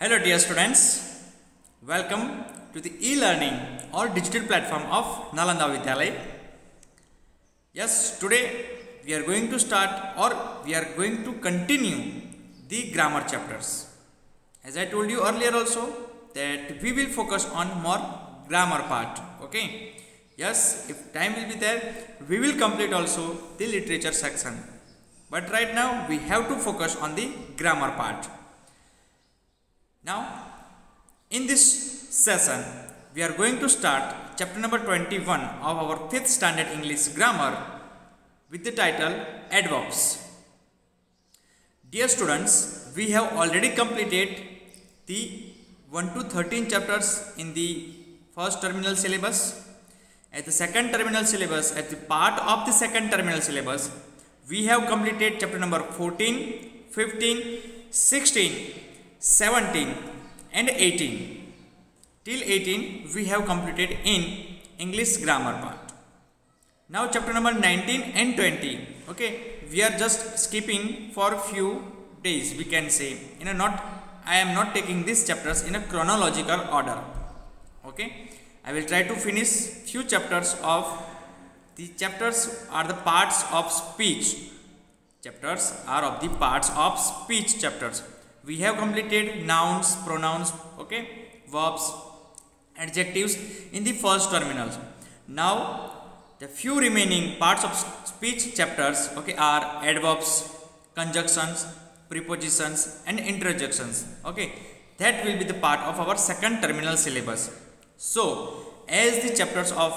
Hello dear students, welcome to the e-learning or digital platform of Nalanda Vidyalaya. Yes, today we are going to start or we are going to continue the grammar chapters. As I told you earlier also that we will focus on more grammar part. Okay. Yes, if time will be there, we will complete also the literature section. But right now we have to focus on the grammar part. Now, in this session, we are going to start chapter number 21 of our 5th standard English grammar with the title Adverbs. Dear students, we have already completed the 1 to 13 chapters in the first terminal syllabus. At the second terminal syllabus, at the part of the second terminal syllabus, we have completed chapter number 14, 15, 16, 17 and 18. Till 18 we have completed in English grammar part. Now chapter number 19 and 20. Okay, we are just skipping for few days, we can say. I am not taking these chapters in a chronological order. Okay, I will try to finish few chapters of the chapters are the parts of speech. Chapters are of the parts of speech chapters. We have completed nouns, pronouns, okay, verbs, adjectives in the first terminals. Now the few remaining parts of speech chapters, okay, are adverbs, conjunctions, prepositions and interjections. Okay, that will be the part of our second terminal syllabus. So as the chapters of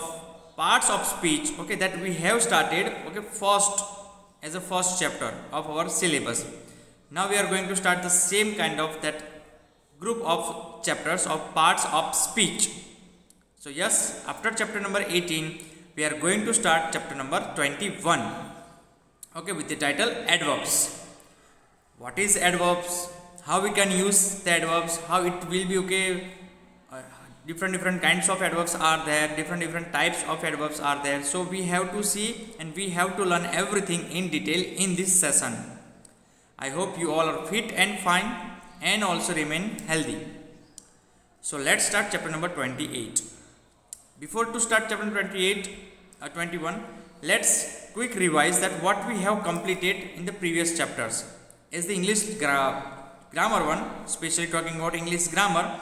parts of speech, okay, that we have started, okay, first as a first chapter of our syllabus. Now we are going to start the same kind of that group of chapters of parts of speech. So yes, after chapter number 18, we are going to start chapter number 21. Okay, with the title Adverbs. What is adverbs? How we can use the adverbs? How it will be, okay? Different kinds of adverbs are there. Different types of adverbs are there. So we have to see and we have to learn everything in detail in this session. I hope you all are fit and fine and also remain healthy. So let's start chapter number 28. Before to start chapter 21, let's quick revise that what we have completed in the previous chapters. As the English grammar one, especially talking about English grammar,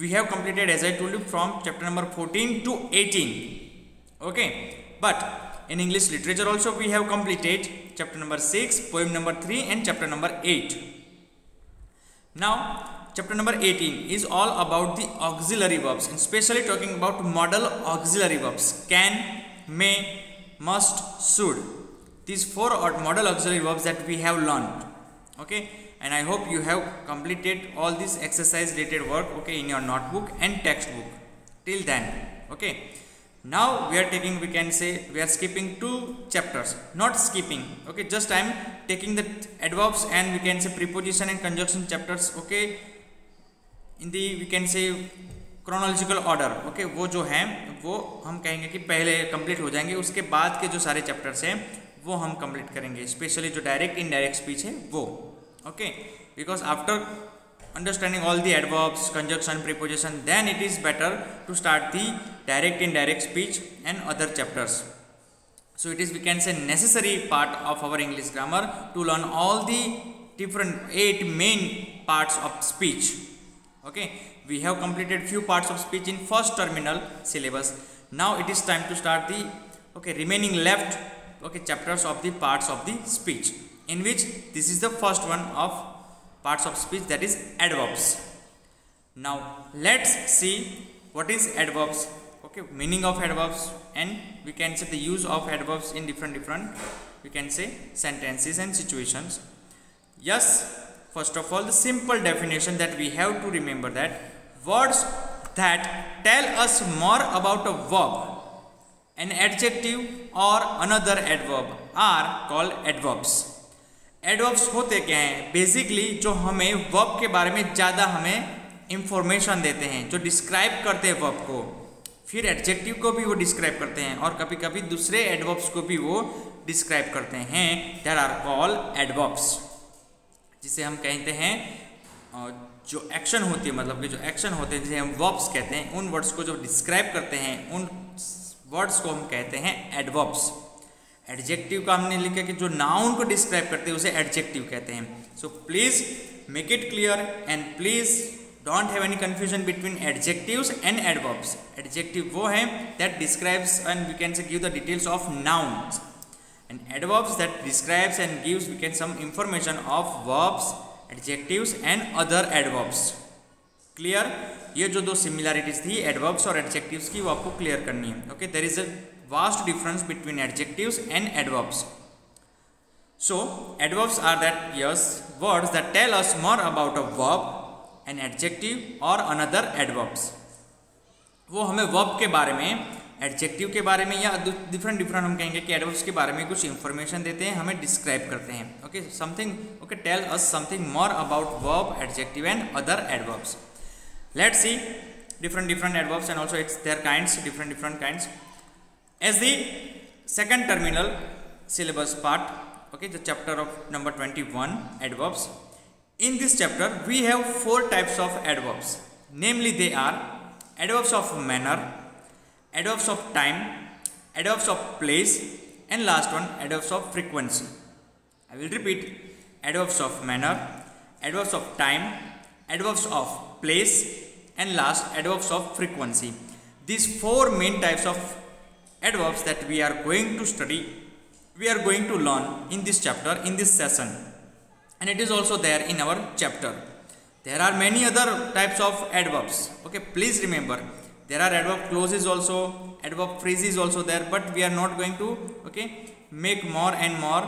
we have completed, as I told you, from chapter number 14 to 18. Okay, but in English literature also we have completed chapter number 6, poem number 3 and chapter number 8. Now chapter number 18 is all about the auxiliary verbs, and especially talking about modal auxiliary verbs: can, may, must, should. These 4 modal auxiliary verbs that we have learned. Okay, and I hope you have completed all this exercise related work, okay, in your notebook and textbook till then. Okay, now we are taking, we can say we are skipping 2 chapters, not skipping, okay, just I am taking the adverbs and we can say preposition and conjunction chapters, okay, in the, we can say chronological order. Okay, वो जो हैं वो हम कहेंगे कि पहले complete हो जाएंगे, उसके बाद के जो सारे चैप्टर्स हैं वो हम कंप्लीट करेंगे, स्पेशली जो डायरेक्ट इनडायरेक्ट स्पीच है वो. Okay, because after understanding all the adverbs, conjunction, preposition, then it is better to start the direct indirect speech and other chapters. So it is, we can say, necessary part of our English grammar to learn all the different 8 main parts of speech. Okay, we have completed few parts of speech in first terminal syllabus. Now it is time to start the, okay, remaining left, okay, chapters of the parts of the speech, in which this is the first one of parts of speech, that is adverbs. Now let's see what is adverbs, okay, meaning of adverbs, and we can say the use of adverbs in different we can say sentences and situations. Yes, first of all, the simple definition that we have to remember that words that tell us more about a verb, an adjective or another adverb are called adverbs. Adverbs होते क्या हैं? Basically जो हमें verb के बारे में ज़्यादा हमें इंफॉर्मेशन देते हैं, जो डिस्क्राइब करते हैं वर्ब को, फिर एडजेक्टिव को भी वो डिस्क्राइब करते हैं और कभी कभी दूसरे एडवर्ब्स को भी वो डिस्क्राइब करते हैं. देयर आर कॉल्ड एडवर्ब्स, जिसे हम कहते हैं जो एक्शन होती है, मतलब कि जो एक्शन होते हैं जिसे हम वर्ब्स कहते हैं, उन वर्ड्स को जो डिस्क्राइब करते हैं उन वर्ड्स को हम कहते हैं एडवर्ब्स। एडजेक्टिव का हमने लिखा कि जो नाउन को डिस्क्राइब करते हैं उसे एडजेक्टिव कहते हैं। So please make it clear and please don't have any confusion between adjectives and adverbs. Adjective वो है that describes and we can say give the details of nouns, and adverbs that describes and gives we can some information of verbs, adjectives and other adverbs. Clear? ये जो दो similarities थी adverbs और adjectives की, वो आपको clear करनी है। Okay, there is a vast difference between adjectives and adverbs. So adverbs are that words that tell us more about a verb, an adjective or another adverbs. वो हमें verb के बारे में, एडजेक्टिव के बारे में या डिफरेंट हम कहेंगे कि एडवर्ब्स के बारे में कुछ इंफॉर्मेशन देते हैं, हमें डिस्क्राइब करते हैं। Okay, something, okay, tell us something more about verb, adjective and other adverbs. Let's see different adverbs and also its their kinds, different kinds. As the second terminal syllabus part, okay, the chapter of number 21, adverbs. In this chapter we have 4 types of adverbs, namely they are adverbs of manner, adverbs of time, adverbs of place, and last one adverbs of frequency. I will repeat: adverbs of manner, adverbs of time, adverbs of place, and last adverbs of frequency. These 4 main types of adverbs that we are going to study, we are going to learn in this chapter, in this session, and it is also there in our chapter. There are many other types of adverbs. Okay, please remember there are adverb clauses also, adverb phrases also there, but we are not going to, okay, make more and more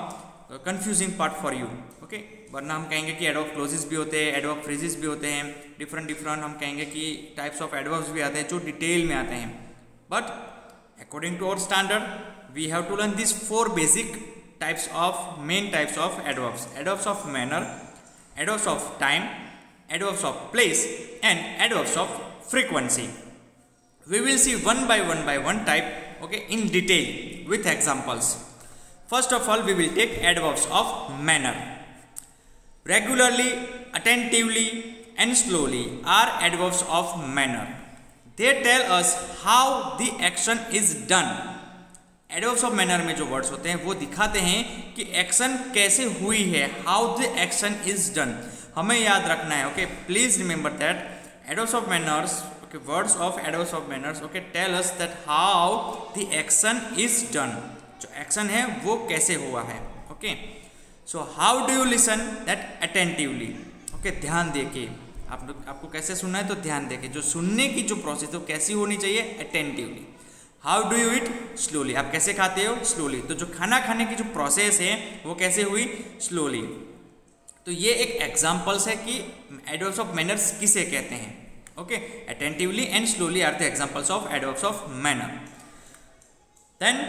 confusing part for you. Okay, वरना हम कहेंगे कि adverb closes भी होते हैं, adverb phrases भी होते हैं, डिफरेंट हम कहेंगे कि टाइप्स ऑफ एडवर्ब्स भी आते हैं जो डिटेल में आते हैं। But according to our standard we have to learn this 4 basic types of main types of adverbs: adverbs of manner, adverbs of time, adverbs of place, and adverbs of frequency. We will see one by one type, okay, in detail with examples. First of all, we will take adverbs of manner. Regularly, attentively, and slowly are adverbs of manner. They tell us how the action is done. Adverbs of manner में जो words होते हैं वो दिखाते हैं कि action कैसे हुई है, how the action is done. हमें याद रखना है, okay, please remember that adverbs of manners, okay, words of adverbs of manners, okay, tell us that how the action is done. जो action है वो कैसे हुआ है, okay. So how do you listen that attentively? Okay, ध्यान देके आपको कैसे सुनना है, तो ध्यान देके जो सुनने की जो प्रोसेस है वो कैसी होनी चाहिए, attentively. How do you eat? Slowly. आप कैसे खाते हो? Slowly. तो जो खाना खाने की जो प्रोसेस है वो कैसे हुई, slowly. तो ये एक एग्जाम्पल्स है कि एडवर्ब्स ऑफ मैनर्स किसे कहते हैं. Okay, attentively and slowly are the examples of adverbs of manner. Then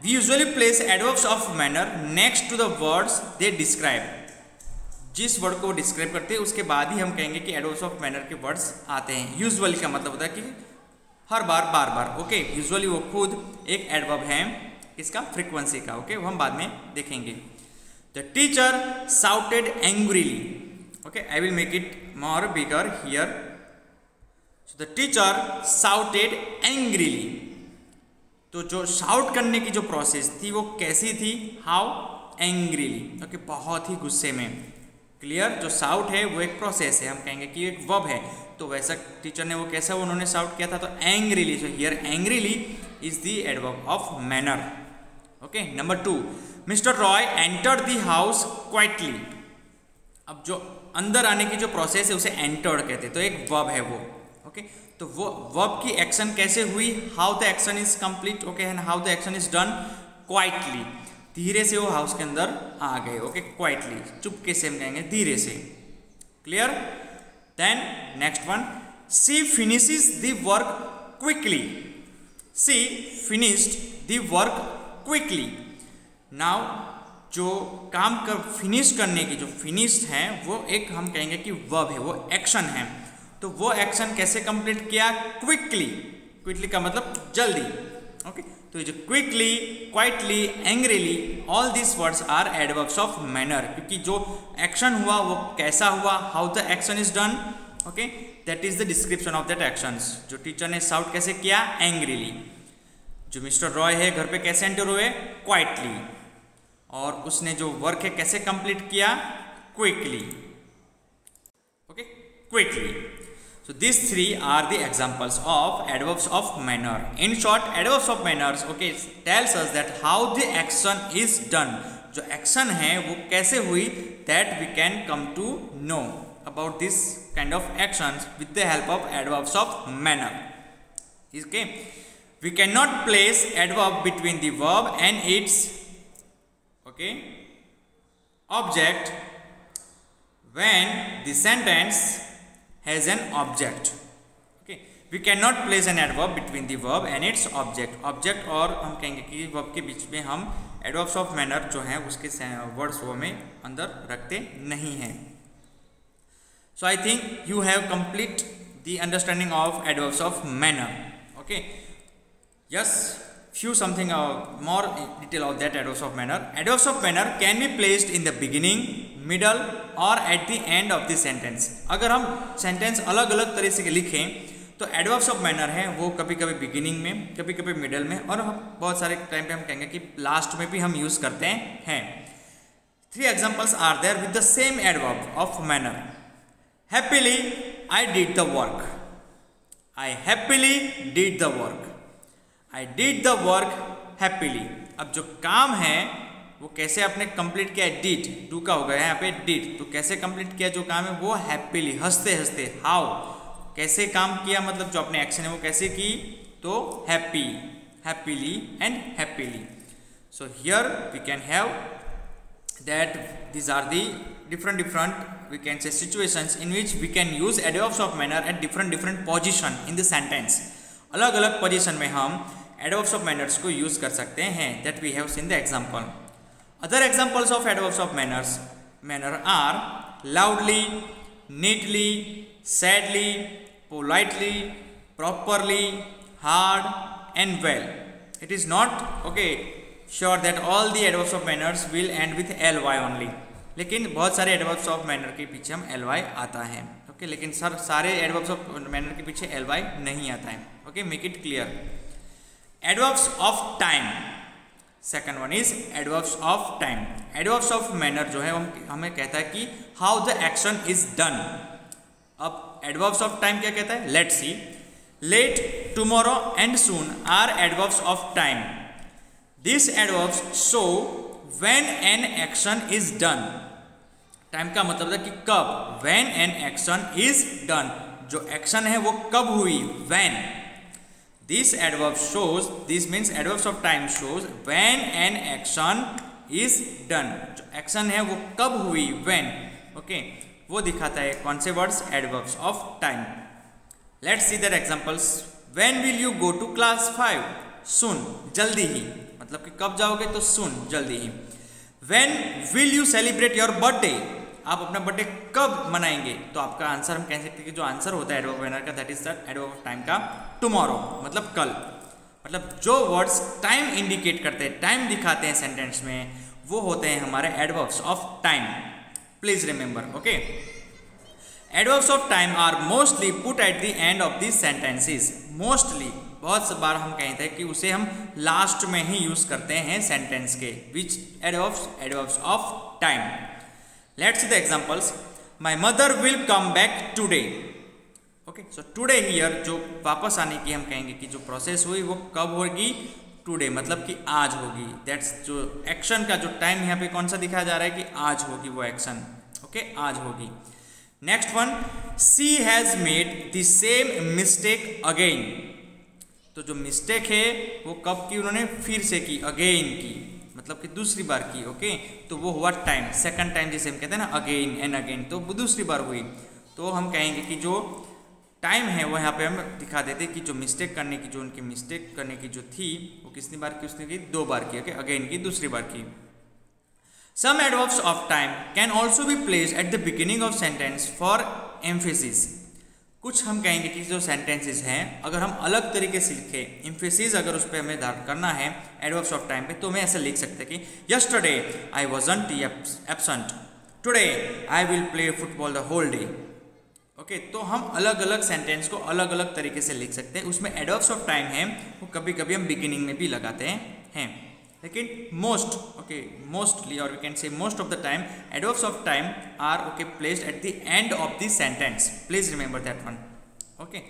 we usually place adverbs of manner next to the words they describe. जिस वर्ड को डिस्क्राइब करते हैं उसके बाद ही हम कहेंगे कि एडवर्ब्स ऑफ मैनर के वर्ड्स आते हैं. यूजुअली का मतलब होता है कि हर बार, बार बार. ओके, यूजुअली वो खुद एक एडवर्ब है इसका, फ्रीक्वेंसी का. ओके, वो हम बाद में देखेंगे. The teacher shouted angrily. Okay, I will make it more bigger here. So the teacher shouted angrily. तो जो शाउट करने की जो प्रोसेस थी वो कैसी थी, हाउ, एंग्रीली. ओके, बहुत ही गुस्से में. क्लियर? जो शाउट है वो एक प्रोसेस है, हम कहेंगे कि एक वर्ब है. तो वैसा टीचर ने वो कैसा उन्होंने शाउट किया था, तो angrily. So here angrily is the adverb of manner. Okay, number 2, mister Roy entered the house quietly. अब जो अंदर आने की जो प्रोसेस है उसे एंटर्ड कहते हैं, तो एक वर्ब है वो. ओके, तो वो वर्ब की एक्शन कैसे हुई, how the action is complete. Okay, and how the action is done, quietly. धीरे से वो हाउस के अंदर आ गए. ओके, क्वाइटली, चुपके से हम कहेंगे, धीरे से. Clear? Then next one, she finishes the work quickly. She finished the work quickly. Now जो काम कर फिनिश करने की जो फिनिश्ड है वो एक हम कहेंगे कि वर्ब है, वो एक्शन है. तो वो एक्शन कैसे कंप्लीट किया, क्विकली. क्विकली का मतलब जल्दी. ओके, तो ये जो quickly, quietly, angrily, all this words are adverbs of manner, क्योंकि जो एक्शन हुआ वो कैसा हुआ, how the action is done, okay, that is the description of that actions. जो टीचर ने शाउट कैसे किया, एंग्रीली। जो मिस्टर रॉय है घर पे कैसे एंटर हुए, क्वाइटली। और उसने जो वर्क है कैसे कंप्लीट किया, quickly, okay, quickly. So these three are the examples of adverbs of manner. In short, adverbs of manners, okay, tells us that how the action is done. जो action है वो कैसे हुई, that we can come to know about this kind of actions with the help of adverbs of manner. Okay, we cannot place adverb between the verb and its, okay, object when the sentence has an object. Okay, we cannot place an adverb between the verb and its object. Object और हम कहेंगे कि verb के बीच में हम adverbs of manner जो हैं उसके words वो में अंदर रखते नहीं हैं. So I think you have complete the understanding of adverbs of manner. Okay, yes, few something more detail of that adverbs of manner. Adverbs of manner can be placed in the beginning, middle और at the end of the sentence. अगर हम sentence अलग अलग तरह से लिखें तो adverbs of manner है वो कभी कभी बिगिनिंग में, कभी कभी मिडल में, और हम बहुत सारे टाइम पे हम कहेंगे कि लास्ट में भी हम यूज करते हैं. 3 examples are there with the same adverb of manner. Happily I did the work. I happily did the work. I did the work happily. अब जो काम है वो कैसे आपने कंप्लीट किया, डिड, टू का हो गया यहाँ पे डिड, तो कैसे कंप्लीट किया जो काम है वो हैप्पीली, हंसते हंसते. हाउ, कैसे काम किया, मतलब जो आपने एक्शन है वो कैसे की, तो happy, happily and happily. So here we can have that these are the different we can say situations in which we can use adverbs of manner at different position in the sentence. अलग अलग position में हम adverbs of manners को use कर सकते हैं. that we have seen the example. Other examples of adverbs of manner are loudly, neatly, sadly, politely, properly, hard, and well. It is not okay sure that all the adverbs of manners will end with ly only. लेकिन बहुत सारे adverbs of manner के पीछे हम ly आता है. Okay, लेकिन सारे adverbs of manner के पीछे ly नहीं आता है. Okay, make it clear. Adverbs of time. Second one is adverbs of time. Adverbs of manner जो है हमें कहता है कि how the action is done. अब एडवर्ब्स ऑफ टाइम क्या कहता है, let's see. Late, tomorrow and soon are adverbs of time. This adverbs show when an action is done. Time का मतलब है कि कब, when an action is done. जो एक्शन है वो कब हुई, when. This adverb shows, this means adverbs of time shows when an action is done. जो action है वो कब हुई, when. Okay, वो दिखाता है कौन से words, adverbs of time. Let's see their examples. When will you go to class 5? Soon, जल्दी ही, मतलब कि कब जाओगे तो soon, जल्दी ही. When will you celebrate your birthday? आप अपना बर्थडे कब मनाएंगे, तो आपका आंसर हम कह सकते हैं कि जो आंसर होता है एडवर्ब मैनर का, that is the adverb of time का टुमारो, मतलब कल. मतलब जो वर्ड्स टाइम इंडिकेट करते हैं, टाइम दिखाते हैं सेंटेंस में, वो होते हैं हमारे adverbs of time. Please remember. Okay, adverbs of time are mostly put at the end of the sentences. Mostly, बहुत बार हम कहते हैं कि उसे हम लास्ट में ही यूज करते हैं सेंटेंस के. Which adverbs of time. Let's see the examples. My mother will come back today. Okay, so today here जो वापस आने की हम कहेंगे कि जो प्रोसेस हुई वो कब होगी, टुडे, मतलब कि आज होगी. दैट्स जो एक्शन का जो टाइम यहाँ पे कौन सा दिखाया जा रहा है कि आज होगी वो एक्शन. ओके, आज होगी. Next one, she has made the same mistake again. तो जो मिस्टेक है वो कब की उन्होंने, फिर से की, अगेन की, मतलब कि दूसरी बार की. ओके, तो वो हुआ टाइम, सेकंड टाइम जिसे हम कहते हैं ना, अगेन एंड अगेन, तो वो दूसरी बार हुई. तो हम कहेंगे कि जो टाइम है वो यहाँ पे हम दिखा देते कि जो मिस्टेक करने की, जो उनकी मिस्टेक करने की जो थी वो कितनी बार की, उसने की 2 बार की. ओके, अगेन की, दूसरी बार की. Some adverbs of time can also be placed at the beginning of sentence for emphasis. कुछ हम कहेंगे कि जो सेंटेंसेस हैं अगर हम अलग तरीके से लिखें, एम्फेसिस अगर उस पर हमें धारण करना है एडवर्ब्स ऑफ टाइम पे, तो हमें ऐसे लिख सकते हैं कि yesterday I wasn't absent, today I will play football the whole day. Okay, तो हम अलग अलग सेंटेंस को अलग अलग तरीके से लिख सकते हैं। उसमें एडवर्ब्स ऑफ टाइम है वो कभी कभी हम बिगिनिंग में भी लगाते हैं, लेकिन मोस्टली और we can say most of the time adverbs of time are placed at the end of the sentence. Please remember that one. Okay,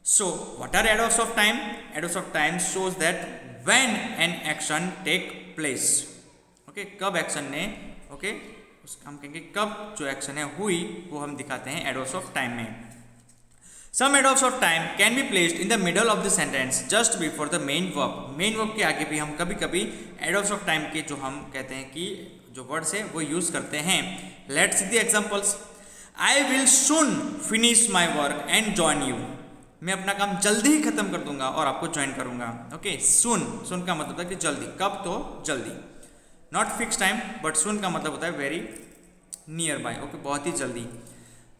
so what are adverbs of time? Adverbs of time shows that when an action take place. Okay, कब action ने हम कहेंगे कब जो action है हुई, वो हम दिखाते हैं एडवर्ब्स ऑफ टाइम में। Some adverbs of time can be placed in the middle of the sentence just before the main verb. Main verb के आगे भी हम कभी कभी adverbs of time के जो हम कहते हैं कि जो वर्ड्स है वो यूज करते हैं। Let's see the examples. I will soon finish my work and join you. मैं अपना काम जल्दी ही खत्म कर दूंगा और आपको ज्वाइन करूंगा। ओके, soon का मतलब है कि जल्दी, कब तो जल्दी, not fix time, but soon का मतलब होता है वेरी नियर बाय। ओके, बहुत ही जल्दी।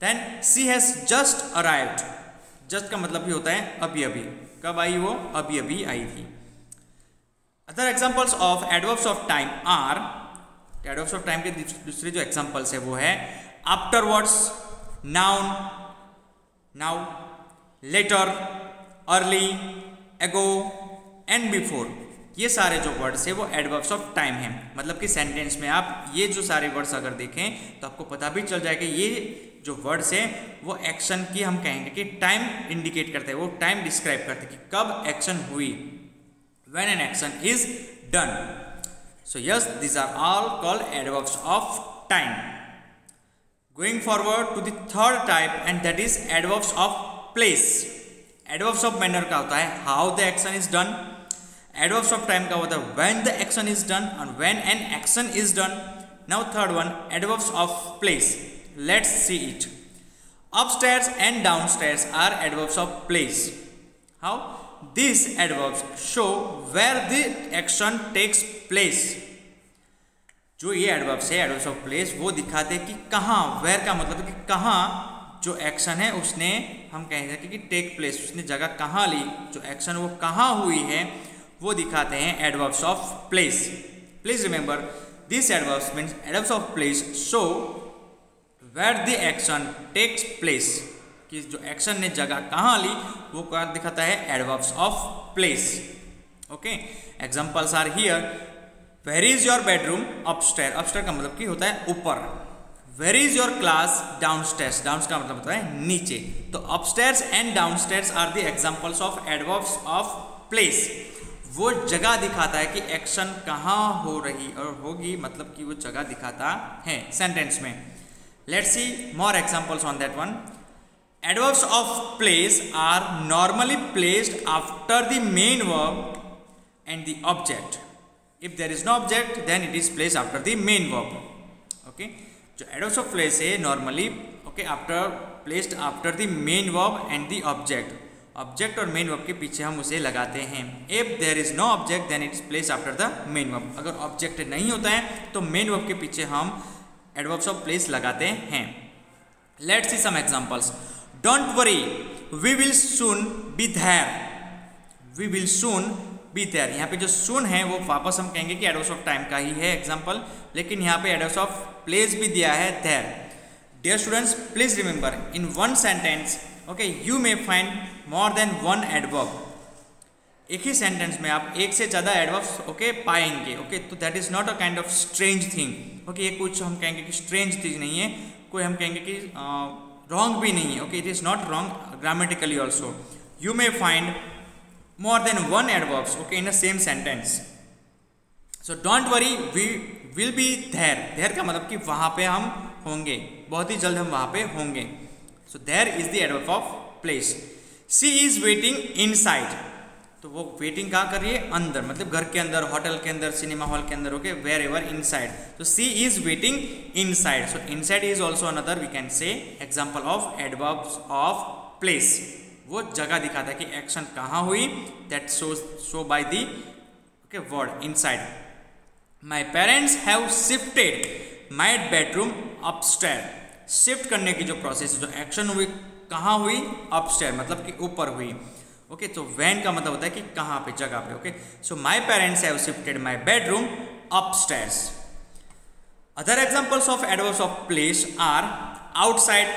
Then she has just arrived. Just का मतलब भी होता है अभी अभी, कब आई वो? अभी अभी आई थी। Other examples of adverbs of time are, adverbs of time के दूसरे जो एग्जाम्पल्स है वो है afterwards, noun, now, later, early, ago and before. ये सारे जो वर्ड्स है वो एडवर्ब्स ऑफ टाइम हैं। मतलब कि सेंटेंस में आप ये जो सारे वर्ड्स अगर देखें तो आपको पता भी चल जाएगा ये जो वर्ड्स है वो एक्शन की हम कहेंगे कि टाइम इंडिकेट करते हैं, वो टाइम डिस्क्राइब करते हैं कि कब एक्शन हुई, when an action is done. So yes, these are all called adverbs of time. Going forward to the third type and that is adverbs of place. Adverbs of manner का होता है how the action is done. Adverbs of time का होता है when the action is done और when an action is done. Now third one, adverbs of place. Let's see it. Upstairs and downstairs are adverbs of place. How? These adverbs show where the action takes place. जो ये adverbs है adverbs of place वो दिखाते हैं कि कहाँ, where का मतलब है कि कहाँ जो action है उसने हम कहेंगे कि take place, उसने जगह कहाँ ली, जो action वो कहाँ हुई है वो दिखाते हैं adverbs of place. Please remember these adverbs means adverbs of place show where the action takes place, कि जो एक्शन ने जगह कहाँ ली वो क्या दिखाता है? Adverbs of place. Okay, examples are here. Where is your bedroom? Upstair. Upstair का मतलब कि होता है ऊपर। Where is your class? Downstairs. Down का मतलब होता है नीचे। तो upstairs and downstairs are the examples of adverbs of place. वो जगह दिखाता है कि एक्शन कहाँ हो रही और होगी, मतलब कि वो जगह दिखाता है सेंटेंस में। Let's see more examples on that one. Adverbs of place are normally placed after the main verb and the object. If there is no object, then it is placed after the main verb. Okay, जो adverbs of place है normally placed after the main verb and the object. Object और main verb के पीछे हम उसे लगाते हैं। If there is no object, then it is placed after the main verb. अगर object नहीं होता है तो main verb के पीछे हम एडवर्ब्स ऑफ प्लेस लगाते हैं। Let's see some examples. Don't worry, we will soon be there. We will soon be there, यहाँ पे जो सून है वो वापस हम कहेंगे कि एडवर्ब्स ऑफ टाइम का ही है एग्जांपल, लेकिन यहाँ पे एडवर्ब्स ऑफ प्लेस भी दिया है there. Dear students, please remember in one sentence you may find more than one adverb. एक ही सेंटेंस में आप एक से ज़्यादा एडवर्ब्स पाएंगे। तो that is not a kind of strange thing. ये कुछ हम कहेंगे कि स्ट्रेंज चीज नहीं है, कोई हम कहेंगे कि रॉन्ग भी नहीं है। It is not wrong grammatically also. You may find more than one adverbs in a same sentence. So don't worry, we will be there. There का मतलब कि वहाँ पे हम होंगे, बहुत ही जल्द हम वहाँ पे होंगे। So there is the adverb of place. She is waiting inside, तो वो वेटिंग कहाँ कर रही है? अंदर, मतलब घर के अंदर, होटल के अंदर, सिनेमा हॉल के अंदर। ओके, वेयर एवर इनसाइड, तो she is waiting inside. So inside is also another we can say example of adverbs of place. वो जगह दिखाता है कि एक्शन कहाँ हुई, that show by the word inside. My parents have shifted my bedroom upstair. Shift करने की जो प्रोसेस है, जो एक्शन हुई कहाँ हुई, अपस्टेयर मतलब कि ऊपर हुई। ओके, तो व्हेन का मतलब होता है कि कहाँ पे, जगह पे। Okay, so my parents have shifted my bedroom upstairs. Other examples of adverbs of place are outside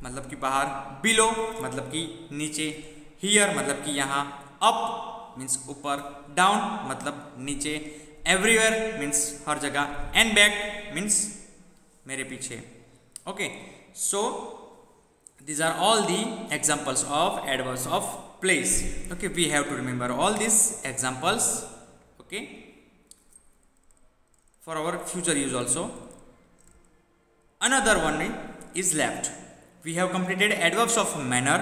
मतलब कि बाहर, बिलो मतलब कि नीचे, हियर मतलब कि यहाँ, अप मीन्स ऊपर, डाउन मतलब नीचे, एवरीवेयर मीन्स हर जगह, एंड बैक मीन्स मेरे पीछे। Okay, so these are all the examples of adverbs of place. Okay, we have to remember all these examples, okay, for our future use also. Another one is left. We have completed adverbs of manner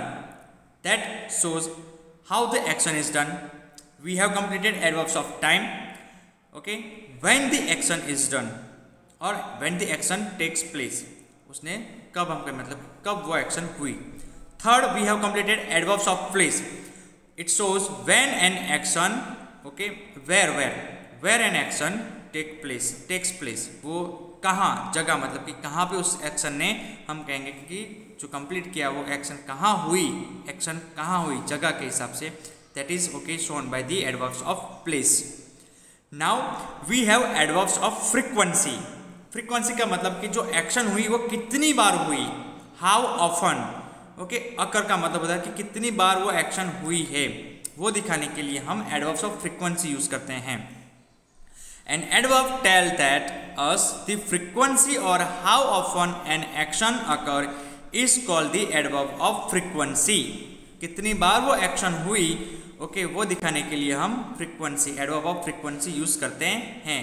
that shows how the action is done. We have completed adverbs of time, okay, when the action is done or when the action takes place. उसने कब हम करें मतलब कब वो action हुई। Third, we have completed adverbs of place. It shows when an action, okay, where an action takes place, वो कहाँ, जगह मतलब कि कहाँ पे उस एक्शन ने, हम कहेंगे कि जो कंप्लीट किया वो एक्शन कहाँ हुई, एक्शन कहाँ हुई जगह के हिसाब से, that is okay shown by the adverbs of place. Now we have adverbs of frequency. Frequency का मतलब कि जो एक्शन हुई वो कितनी बार हुई, हाउ ऑफन। ओके, अकर का मतलब होता है कि कितनी बार वो एक्शन हुई है, वो दिखाने के लिए हम एडवर्ब्स ऑफ फ्रीक्वेंसी यूज करते हैं। An adverb tell that us the frequency और how often an action occur is called the adverb of frequency. कितनी बार वो एक्शन हुई, ओके, वो दिखाने के लिए हम frequency, adverb of frequency use करते हैं।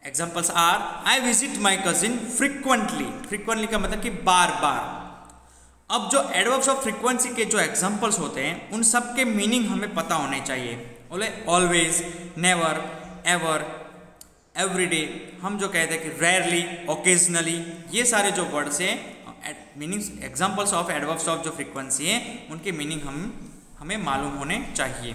Examples are, I visit my cousin frequently. Frequently का मतलब कि बार बार। अब जो एडवर्ब्स ऑफ फ्रीक्वेंसी के जो एग्जाम्पल्स होते हैं उन सब के मीनिंग हमें पता होने चाहिए। बोले ऑलवेज, नेवर, एवर, एवरीडे, हम जो कहते हैं कि रेयरली, ओकेजनली, ये सारे जो वर्ड्स हैं meanings, examples of adverbs of जो फ्रीक्वेंसी है उनके मीनिंग हमें मालूम होने चाहिए।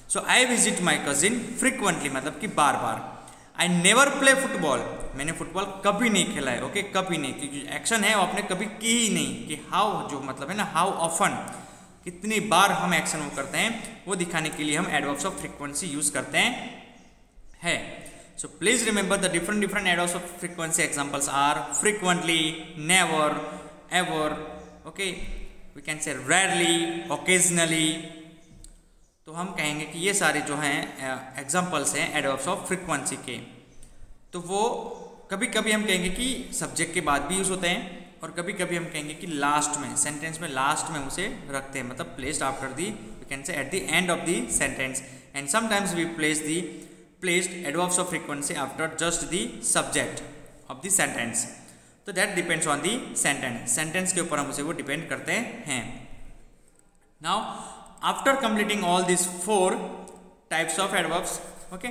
So I visit my cousin frequently मतलब कि बार बार। आई नेवर प्ले फुटबॉल, मैंने फुटबॉल कभी नहीं खेला है। ओके, कभी नहीं, क्योंकि एक्शन है वो आपने कभी की ही नहीं। कि हाउ जो मतलब है ना, हाउ ऑफन, कितनी बार हम एक्शन वो करते हैं, वो दिखाने के लिए हम एडवर्ब्स ऑफ फ्रीक्वेंसी यूज करते हैं। So please remember the different adverbs of frequency. Examples are frequently, never, ever, okay, we can say rarely, occasionally. तो हम कहेंगे कि ये सारे जो हैं एग्जाम्पल्स हैं एडवर्ब्स ऑफ फ्रीक्वेंसी के। तो वो कभी कभी हम कहेंगे कि सब्जेक्ट के बाद भी यूज़ होते हैं और कभी कभी हम कहेंगे कि लास्ट में, सेंटेंस में लास्ट में उसे रखते हैं, मतलब placed after the, we can say at the end of the sentence. And sometimes we placed adverbs of frequency after just the subject of the sentence. तो that depends on the sentence के ऊपर हम उसे वो depend करते हैं। Now after completing all these 4 types of adverbs, okay,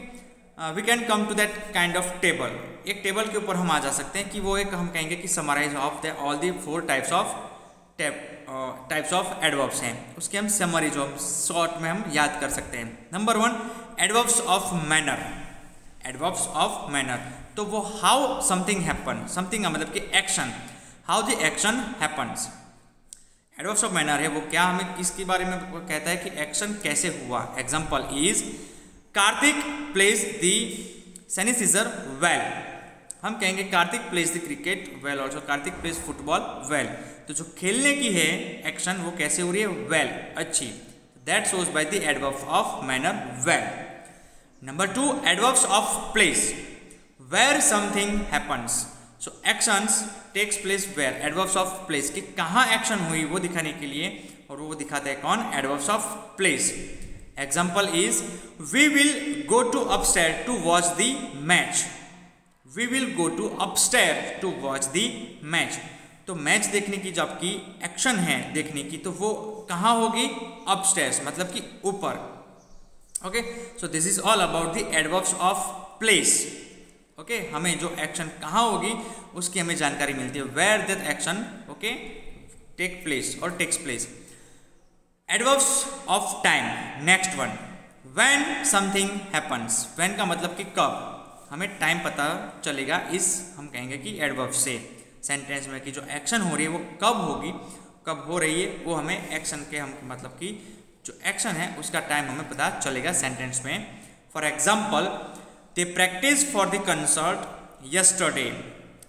we can come to that kind of table. एक table के ऊपर हम आ जा सकते हैं कि वो एक हम कहेंगे कि summarise of the all the 4 types of adverbs हैं, उसके हम समरी जो हम शॉर्ट में हम याद कर सकते हैं। Number 1, adverbs of manner. Adverbs of manner, तो वो हाउ समथिंग हैपन, समथिंग का मतलब कि action, how the action happens. Adverbs of manner है वो क्या, हमें किसके बारे में कहता है कि एक्शन कैसे हुआ। Example is Kartik plays the सेनिसिजर वेल। हम कहेंगे Kartik plays the cricket well, also Kartik plays football well. तो जो खेलने की है एक्शन वो कैसे हो रही है, वेल, अच्छी। That shows by the adverbs of manner, well. Number 2, adverbs of place, where something happens. So actions takes place where, adverbs of place कि कहाँ एक्शन हुई वो दिखाने के लिए, और वो दिखाते हैं कौन, adverbs of place. Example is we will go to upstair to watch the match. We will go to upstair to watch the match. तो मैच देखने की जो आपकी एक्शन है देखने की, तो वो कहाँ होगी, अपस्टेयर्स मतलब कि ऊपर। Okay, so this is all about the adverbs of place. Okay, हमें जो एक्शन कहाँ होगी उसकी हमें जानकारी मिलती है, where that action okay take place और takes place. Adverbs of time, next one, when something happens. When का मतलब कि कब, हमें टाइम पता चलेगा इस हम कहेंगे कि एडवर्ब से। सेंटेंस में कि जो एक्शन हो रही है वो कब होगी कब हो रही है वो हमें एक्शन के हम मतलब कि जो एक्शन है उसका टाइम हमें पता चलेगा सेंटेंस में। For example, they practice for the concert yesterday.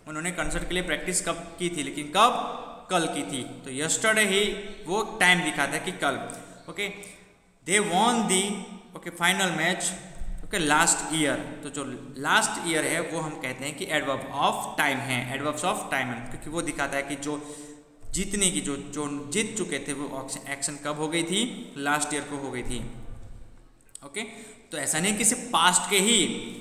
उन्होंने कंसर्ट के लिए प्रैक्टिस कब की थी, लेकिन कब, कल की थी। तो यस्टरडे ही वो टाइम दिखाता है कि कल। Okay, they won the final match last year. तो जो लास्ट ईयर है वो हम कहते हैं कि एडवर्ब ऑफ टाइम है, एडवर्ब्स ऑफ टाइम है, क्योंकि वो दिखाता है कि जो जीतने की जो जीत चुके थे वो एक्शन कब हो गई थी, लास्ट ईयर को हो गई थी। ओके, तो ऐसा नहीं कि सिर्फ पास्ट के ही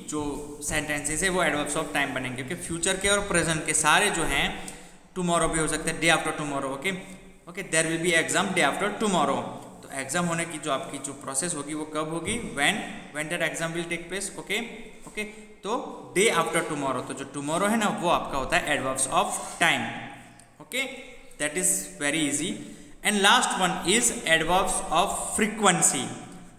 जो सेंटेंसेस है वो एडवर्ब्स ऑफ टाइम बनेंगे, क्योंकि फ्यूचर के और प्रेजेंट के सारे जो हैं टुमारो भी हो सकते हैं, day after tomorrow. Okay, there will be exam day after tomorrow. तो एग्जाम होने की जो आपकी जो प्रोसेस होगी वो कब होगी, when that exam will take place. Okay, तो डे आफ्टर टुमारो, तो जो टुमारो है ना वो आपका होता है adverbs of time. Okay, that is very easy. And last one is adverbs of frequency.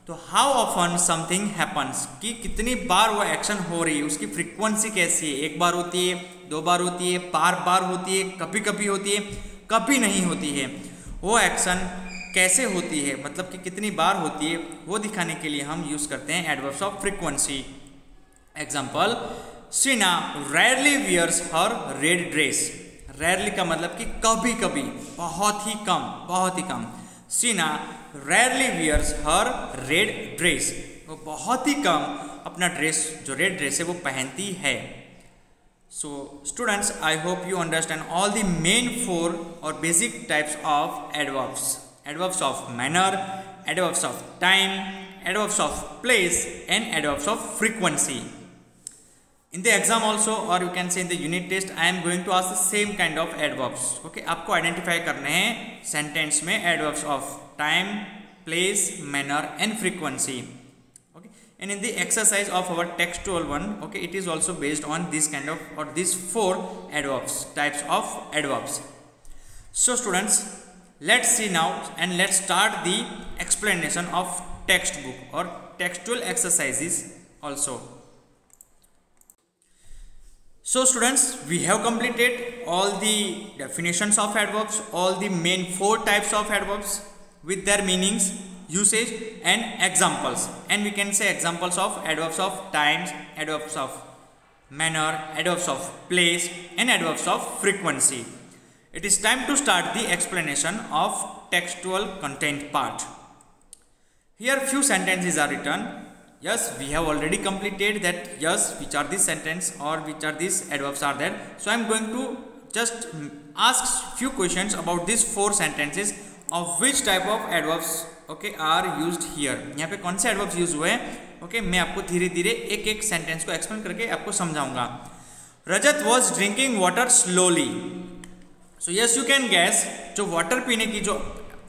तो हाउ ऑफन समथिंग हैपन्स, कि कितनी बार वो एक्शन हो रही है, उसकी फ्रीक्वेंसी कैसी है, एक बार होती है, 2 बार होती है, बार बार होती है, कभी कभी होती है, कभी नहीं होती है। वो एक्शन कैसे होती है, मतलब कि कितनी बार होती है, वो दिखाने के लिए हम यूज करते हैं adverbs of frequency. Example, Sheena rarely wears her red dress. Rarely का मतलब कि कभी कभी, बहुत ही कम, बहुत ही कम। Sheena rarely wears her red dress, वो बहुत ही कम अपना ड्रेस जो रेड ड्रेस है वो पहनती है। So students, I hope you understand all the main 4 और basic types of adverbs. Adverbs of manner, adverbs of time, adverbs of place, and adverbs of frequency. In the exam also, or you can say in the unit test, I am going to ask the same kind of adverbs. Okay, आपको identify करने हैं sentence में adverbs of time, place, manner, and frequency. Okay, and in the exercise of our textual one, okay, it is also based on this kind of or these 4 adverbs, types of adverbs. So students, let's see now and let's start the explanation of textbook or textual exercises also. So students, we have completed all the definitions of adverbs, all the main 4 types of adverbs with their meanings, usage and examples. And we can say examples of adverbs of times, adverbs of manner, adverbs of place and adverbs of frequency. It is time to start the explanation of textual content part. Here few sentences are written. Yes, we have already completed that. Yes, which are these sentence or which are these adverbs are there. So I am going to just ask few questions about these 4 sentences of which type of adverbs okay are used here. यहाँ पे कौन से adverbs use हुए हैं? Okay, मैं आपको धीरे धीरे एक एक सेंटेंस को एक्सप्लेन करके आपको समझाऊंगा. रजत was drinking water slowly. So yes you can gas, जो वाटर पीने की जो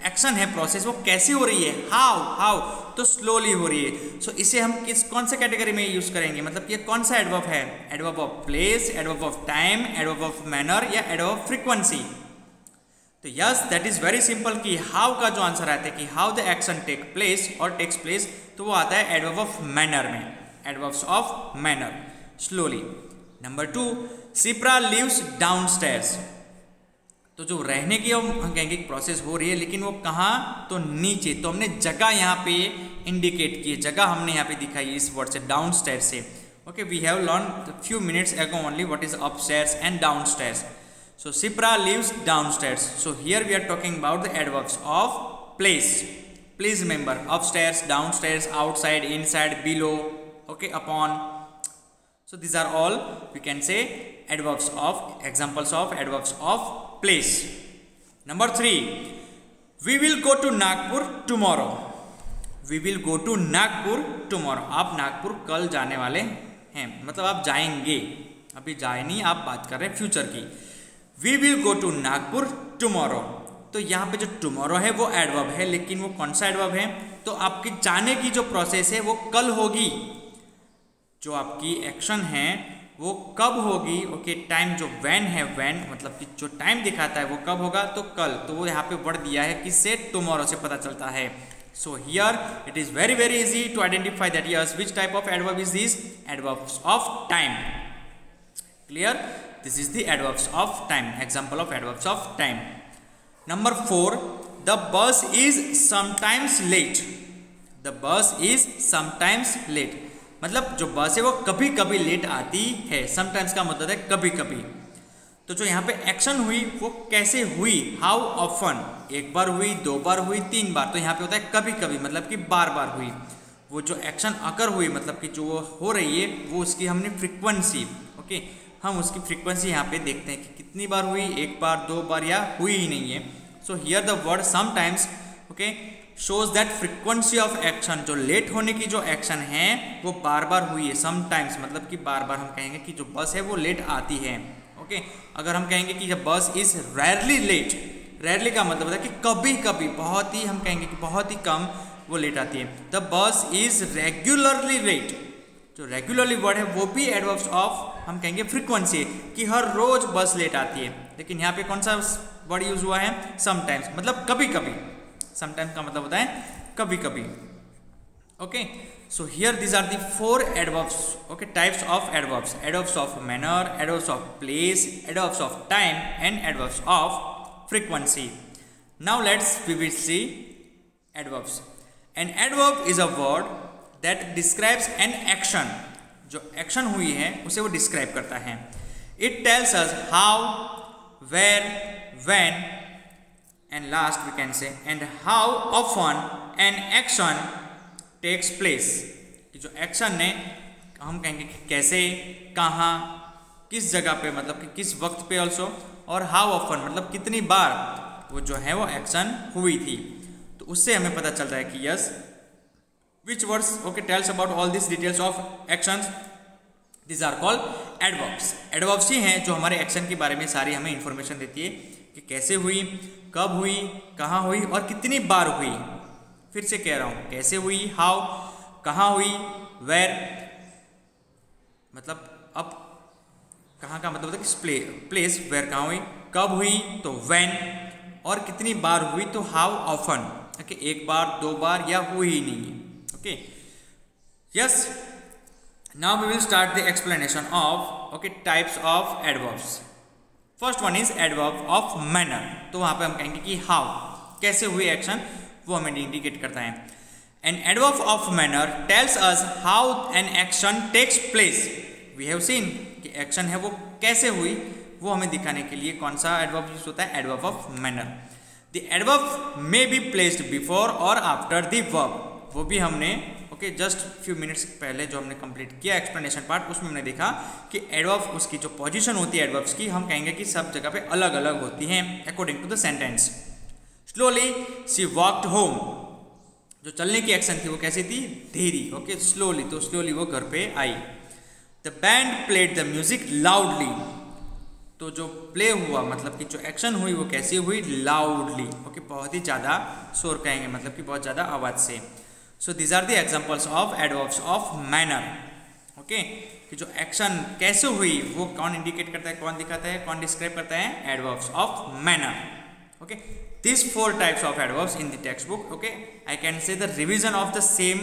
एक्शन है, प्रोसेस, वो कैसे हो रही है, हाउ, तो स्लोली हो रही है. सो इसे हम कौन से कैटेगरी में यूज करेंगे, मतलब ये कौन सा एडवर्ब है, adverb of place, adverb of time, adverb of manner या एडवर्ब ऑफ फ्रीक्वेंसी. तो yes, that is very simple कि हाउ का जो आंसर आता है कि how the action take place और टेक्स प्लेस, तो वो आता है एडवर्ब ऑफ मैनर में, adverbs of manner, slowly. Number 2, Sipra lives downstairs. तो जो रहने की हम कहेंगे प्रोसेस हो रही है, लेकिन वो कहाँ, तो नीचे. तो हमने जगह यहाँ पे इंडिकेट की है, जगह हमने यहाँ पे दिखाई इस वर्ड से, डाउनस्टेयर्स से. Okay, we have learn few minutes ago only what is upstairs and downstairs. So Sipra lives downstairs. So here we are talking about the adverbs of place. Please remember, upstairs, downstairs, outside, inside, below, okay, upon. So these are all we can say adverbs of, examples of adverbs of place. Number 3, we will go to Nagpur tomorrow. We will go to Nagpur tomorrow. आप नागपुर कल जाने वाले हैं, मतलब आप जाएंगे, अभी जाए नहीं, आप बात कर रहे हैं फ्यूचर की. We will go to Nagpur tomorrow. तो यहाँ पे जो tomorrow है वो एडवर्ब है, लेकिन वो कौन सा एडवर्ब है, तो आपकी जाने की जो प्रोसेस है वो कल होगी. जो आपकी एक्शन है वो कब होगी, ओके, टाइम जो व्हेन है, व्हेन मतलब कि जो टाइम दिखाता है वो कब होगा, तो कल. तो वो यहाँ पे वर्ड दिया है किससे, टुमारो से पता चलता है. So here it is very very easy to identify that yes which type of adverb is this, adverbs of time. Clear, this is the adverbs of time, example of adverbs of time. Number 4, the bus is sometimes late. The bus is sometimes late, मतलब जो बस है वो कभी कभी late आती है। Sometimes का मतलब है कभी कभी। तो जो यहाँ पे एक्शन हुई वो कैसे हुई, हाउ ऑफन, एक बार हुई, 2 बार हुई, 3 बार। तो यहाँ पे होता है कभी कभी, मतलब कि बार बार हुई। वो जो एक्शन अकर हुई, मतलब कि जो हो रही है वो उसकी हमने फ्रीक्वेंसी, ओके, हम उसकी फ्रीक्वेंसी यहाँ पे देखते हैं कि कितनी बार हुई, 1 बार, 2 बार या हुई ही नहीं है। So here the word sometimes, okay, shows that frequency of action, जो लेट होने की जो एक्शन है वो बार बार हुई है। समटाइम्स मतलब कि बार बार हम कहेंगे कि जो बस है वो लेट आती है। ओके, अगर हम कहेंगे कि बस इज रेयरली लेट, रेयरली का मतलब होता है कि कभी कभी, बहुत ही, हम कहेंगे कि बहुत ही कम वो लेट आती है। The bus is regularly late, जो रेगुलरली वर्ड है वो भी एडवर्ब्स ऑफ, हम कहेंगे फ्रीक्वेंसी, कि हर रोज बस लेट आती है। लेकिन यहाँ पे कौन सा वर्ड यूज हुआ है, समटाइम्स, मतलब कभी कभी। समटाइम्स का मतलब होता है कभी कभी। Okay, so here these are the 4 adverbs, okay, types of adverbs: adverbs of manner, adverbs of place, adverbs of time, and adverbs of frequency. Now we will see adverbs. An adverb is a word that describes an action. जो action हुई है उसे वो describe करता है. It tells us how, where, when, and last we can say, and how often an action takes place, कि जो action ने, हम कहेंगे कि कैसे, कहाँ, किस जगह पे, मतलब कि किस वक्त पे ऑल्सो, और हाउ ऑफन मतलब कितनी बार वो जो है वो एक्शन हुई थी। तो उससे हमें पता चलता है कि yes, which words, okay, tells about all this details of actions, this are called adverbs. Adverbs ही हैं जो हमारे एक्शन के बारे में सारी हमें इंफॉर्मेशन देती है कि कैसे हुई, कब हुई, कहाँ हुई और कितनी बार हुई। फिर से कह रहा हूँ, कैसे हुई, हाउ, कहाँ हुई, वेयर, मतलब अब कहाँ का मतलब होता है प्लेस, वेयर कहाँ हुई, कब हुई तो व्हेन, और कितनी बार हुई तो हाउ ऑफन, ओके, 1 बार, 2 बार या हुई ही नहीं है। Okay, yes, now we will start the explanation of, okay, types of adverbs. First one is adverb of manner. तो वहाँ पे हम कहेंगे कि हाउ, कैसे हुई एक्शन, वो हमें इंडिकेट करता है। An adverb of manner tells us how an action takes place. We have seen कि एक्शन है वो कैसे हुई, वो हमें दिखाने के लिए कौन सा एडवर्ब यूज होता है, adverb of manner. The adverb may be placed before और आफ्टर द वर्ब। वो भी हमने, ओके, जस्ट फ्यू मिनट्स पहले जो हमने कंप्लीट किया एक्सप्लेनेशन पार्ट, उसमें हमने देखा कि एडवर्ब, उसकी जो पोजीशन होती है एडवर्ब्स की, हम कहेंगे कि सब जगह पे अलग अलग होती हैं according to the sentence. Slowly she walked home, जो चलने की एक्शन थी वो कैसी थी, धीरे, ओके, स्लोली, तो स्लोली वो घर पे आई। The band played the music loudly, तो जो प्ले हुआ, मतलब कि जो एक्शन हुई वो कैसी हुई, लाउडली, ओके, बहुत ही ज़्यादा शोर कहेंगे, मतलब कि बहुत ज़्यादा आवाज़ से। So these are the examples of adverbs of manner. Okay, कि जो एक्शन कैसे हुई वो कौन इंडिकेट करता है, कौन दिखाता है, कौन डिस्क्राइब करता है, adverbs of manner. Okay, these 4 types of adverbs in the textbook. Okay, I can say the revision of the same,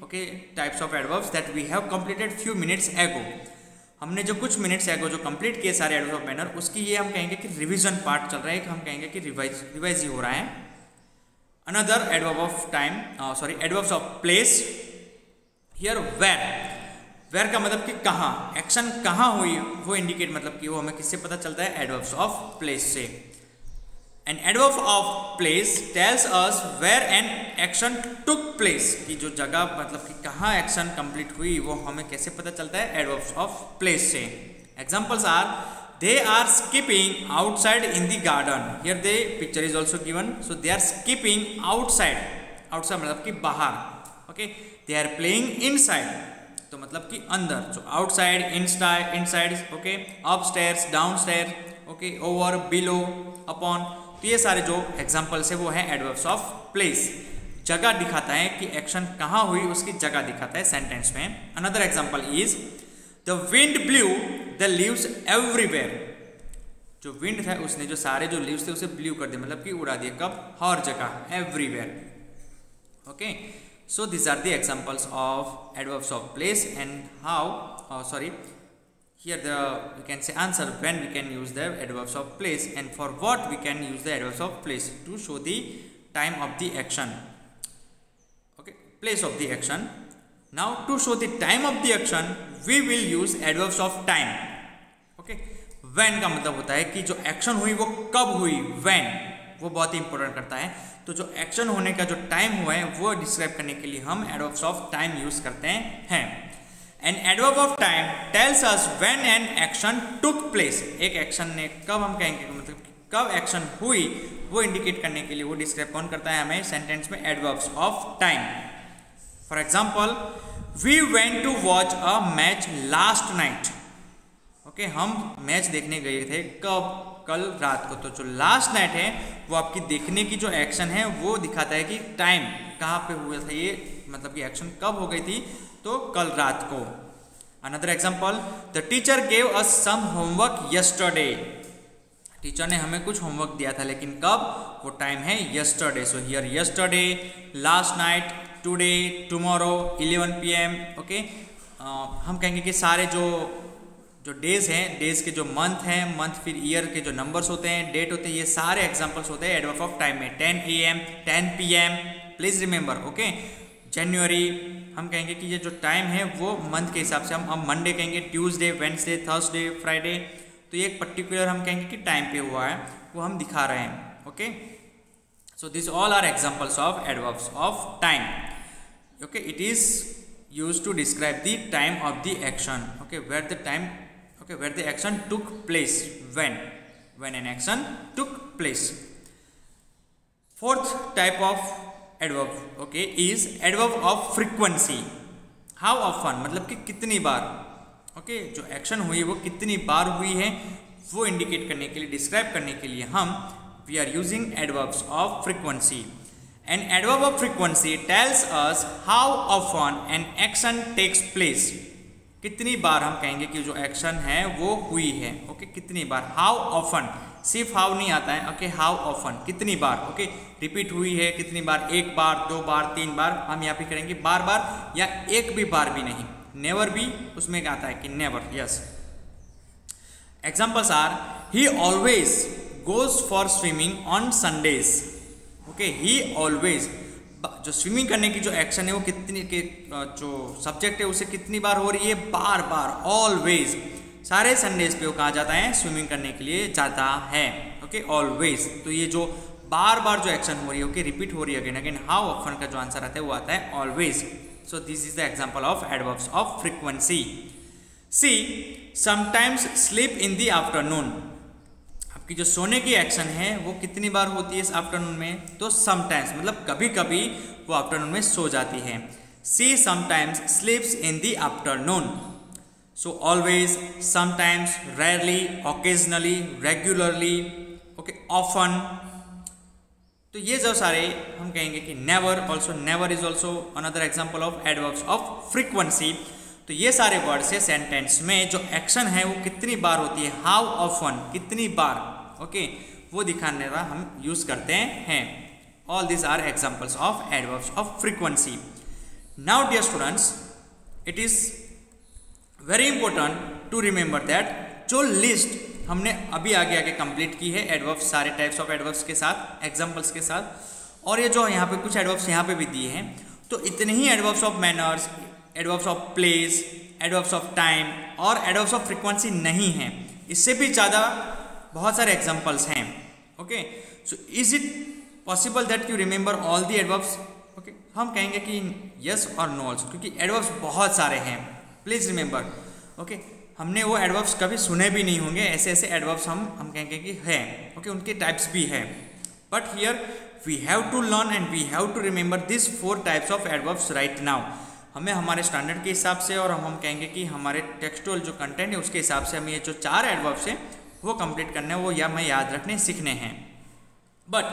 okay, types of adverbs that we have completed few minutes ago. हमने जो कुछ minutes एगो जो complete किए सारे adverb of manner, उसकी ये हम कहेंगे कि रिवीजन पार्ट चल रहा है, हम कहेंगे कि रिवाइज ही हो रहा है। Another adverb of time, sorry, adverbs of place. Here where, where का मतलब कि कहाँ, एक्शन कहाँ हुई वो इंडिकेट, मतलब कि वो हमें किससे पता चलता है, एडवर्ब्स ऑफ प्लेस से। An adverb of place tells us where an action took place, कि जो जगह, मतलब कि कहाँ एक्शन कंप्लीट हुई वो हमें कैसे पता चलता है, एडवर्ब्स ऑफ प्लेस से। Examples are, they are skipping outside in the garden. Here the picture is also given, so they are skipping outside, outside मतलब कि बाहर, okay, they are playing inside, तो मतलब कि अंदर, जो outside, inside, okay, upstairs, downstair, okay, over, below, upon. तो ये सारे जो एग्जाम्पल्स है वो है एडवर्ब्स ऑफ प्लेस। जगह दिखाता है कि एक्शन कहाँ हुई, उसकी जगह दिखाता है सेंटेंस में। Another example is, the wind blue the leaves everywhere. जो विंड था उसने जो सारे जो लीव्स थे उसे ब्लू कर दिया, मतलब कि उड़ा दिया, कब, हर जगह, everywhere. Okay, so this are the examples of adverbs of place and how, sorry, here the we can say answer when we can use the adverbs of place and for what we can use the adverbs of place to show the time of the action. Okay, place of the action. Now to show the time of the action we will use adverbs of time. Okay, when का मतलब होता है कि जो action हुई वो कब हुई, when, वो बहुत ही इंपॉर्टेंट करता है। तो जो एक्शन होने का जो टाइम हुआ है वो डिस्क्राइब करने के लिए हम एडवर्ब्स ऑफ टाइम यूज करते हैं। An adverb of time tells us when an action took place. एक एक्शन ने कब, हम कहेंगे मतलब कब एक्शन हुई वो इंडिकेट करने के लिए वो डिस्क्राइब कौन करता है हमें सेंटेंस में, adverbs of time. For example, we went to watch a match last night. Okay, हम मैच देखने गए थे कब, कल रात को। तो जो लास्ट नाइट है वो आपकी देखने की जो एक्शन है वो दिखाता है कि टाइम कहाँ पे हुआ था ये, मतलब कि एक्शन कब हो गई थी, तो कल रात को। Another example, the teacher gave us some homework yesterday. Teacher ने हमें कुछ होमवर्क दिया था, लेकिन कब, वो टाइम है yesterday. So here yesterday, last night, today, tomorrow, 11 PM। Okay, हम कहेंगे कि सारे जो डेज हैं, डेज के जो मंथ हैं, मंथ फिर ईयर के जो नंबर्स होते हैं, डेट होते हैं, ये सारे एग्जांपल्स होते हैं एडवर्ब ऑफ टाइम में। 10 AM, 10 PM, please remember. Okay, जनवरी, हम कहेंगे कि ये जो टाइम है वो मंथ के हिसाब से, हम मंडे कहेंगे, ट्यूसडे, वेडनेसडे, थर्सडे, फ्राइडे। तो ये एक पर्टिकुलर हम कहेंगे कि टाइम पे हुआ है, वो हम दिखा रहे हैं। Okay, so this all are examples of adverbs of time. Okay, it is used to describe the time of the action. Okay, where the time, okay, where the action took place, when an action took place. Fourth type of adverb, okay, is adverb of frequency. How often, मतलब कि कितनी बार। okay, जो action हुई वो कितनी बार हुई है वो इंडिकेट करने के लिए, डिस्क्राइब करने के लिए हम we are using adverbs of frequency. An adverb of frequency tells us how often an action takes place. कितनी बार हम कहेंगे कि जो एक्शन है वो हुई है। ओके, कितनी बार, हाउ ऑफन, सिर्फ हाउ नहीं आता है। ओके, हाउ ऑफन, कितनी बार। ओके, रिपीट हुई है कितनी बार, एक बार, दो बार, तीन बार। हम यहाँ पे करेंगे बार बार या एक भी बार भी नहीं। नेवर भी उसमें क्या आता है कि never. Yes, examples are, he always goes for swimming on Sundays. Okay, he always, जो स्विमिंग करने की जो एक्शन है वो कितनी के जो सब्जेक्ट है उसे कितनी बार हो रही है, बार बार, ऑलवेज। सारे संडेज पे वो कहाँ जाता है, स्विमिंग करने के लिए जाता है। Okay, always. तो ये जो बार बार जो एक्शन हो रही है, ओके, रिपीट हो रही है अगेन अगेन, हाउ ऑफन का जो आंसर आता है वो आता है always. So this is the example of adverbs of frequency. She, sometimes sleep in the afternoon. कि जो सोने की एक्शन है वो कितनी बार होती है इस आफ्टरनून में, तो समटाइम्स, मतलब कभी कभी वो आफ्टरनून में सो जाती है। See sometimes स्लीप्स in the afternoon. So always, sometimes, rarely, occasionally, regularly, okay, often. तो ये जो सारे हम कहेंगे कि never, also never is also another example of adverbs of frequency. तो ये सारे वर्ड्स है सेंटेंस में जो एक्शन है वो कितनी बार होती है, हाउ ऑफन, कितनी बार। ओके, वो दिखाने का हम यूज करते हैं। All this are examples of adverbs of frequency. Now dear students, it is very important to remember that जो लिस्ट हमने अभी आगे आगे कंप्लीट की है एडवर्ब्स, सारे टाइप्स ऑफ एडवर्ब्स के साथ, एग्जांपल्स के साथ, और ये जो यहाँ पे कुछ एडवर्ब्स यहाँ पे भी दिए हैं, तो इतने ही adverbs of manners, adverbs of place, adverbs of time और एडवर्ब्स ऑफ फ्रीक्वेंसी नहीं है। इससे भी ज़्यादा बहुत सारे एग्जांपल्स हैं। Okay, so is it possible that you remember all the adverbs? Okay, हम कहेंगे कि यस और नो ऑल्सो, क्योंकि एडवर्ब्स बहुत सारे हैं। Please remember. ओके, हमने वो एडवर्ब्स कभी सुने भी नहीं होंगे, ऐसे ऐसे एडवर्ब्स हम कहेंगे कि हैं। ओके, उनके टाइप्स भी हैं, but here we have to learn and we have to remember this 4 types of adverbs right now. हमें हमारे स्टैंडर्ड के हिसाब से और हम कहेंगे कि हमारे टेक्सटुअल जो कंटेंट है उसके हिसाब से हमें ये जो 4 एडवर्ब्स हैं वो कंप्लीट करने हैं, वो या हमें याद रखने सीखने हैं। बट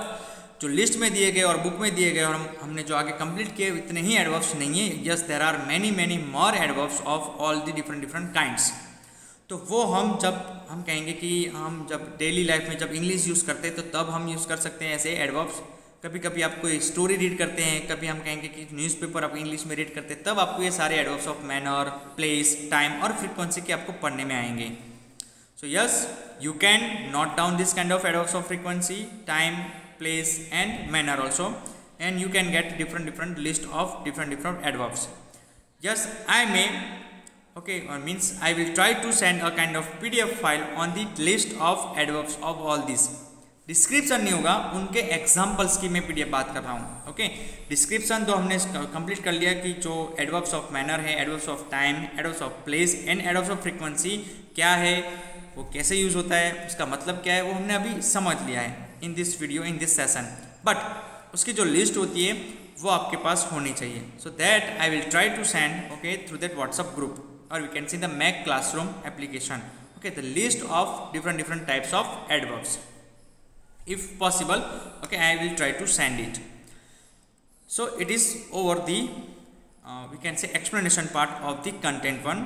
जो लिस्ट में दिए गए और बुक में दिए गए और हमने जो आगे कंप्लीट किए इतने ही एडवर्ब्स नहीं है। Yes, there are many more adverbs of all the different kinds. तो वो हम कहेंगे कि हम जब डेली लाइफ में जब इंग्लिश यूज़ करते हैं तो तब हम यूज़ कर सकते हैं ऐसे एडवर्ब्स कभी कभी आप कोई स्टोरी रीड करते हैं, कभी हम कहेंगे कि न्यूज़पेपर आप इंग्लिश में रीड करते हैं, तब आपको ये सारे adverbs of manner, place, time और फ्रीक्वेंसी के आपको पढ़ने में आएंगे. So yes, you can note down this kind of adverbs of frequency, time, place and manner also, and you can get different list of different adverbs. Yes, I may, okay, or means I will try to send a kind of PDF file on the list of adverbs of all these. Description नहीं होगा, उनके examples की मैं PDF बात कर रहा हूँ. Okay, description तो हमने कंप्लीट कर लिया कि जो एडवर्ब्स ऑफ मैनर है, adverbs of time, adverbs of place and adverbs of frequency क्या है, वो कैसे यूज़ होता है, उसका मतलब क्या है, वो हमने अभी समझ लिया है in this video, in this session. But उसकी जो लिस्ट होती है वो आपके पास होनी चाहिए. So that I will try to send, okay, through that WhatsApp group, और we can see the Mac classroom application. Okay, the list of different types of adverbs. If possible, okay, I will try to send it. So it is over the we can say explanation part of the content one,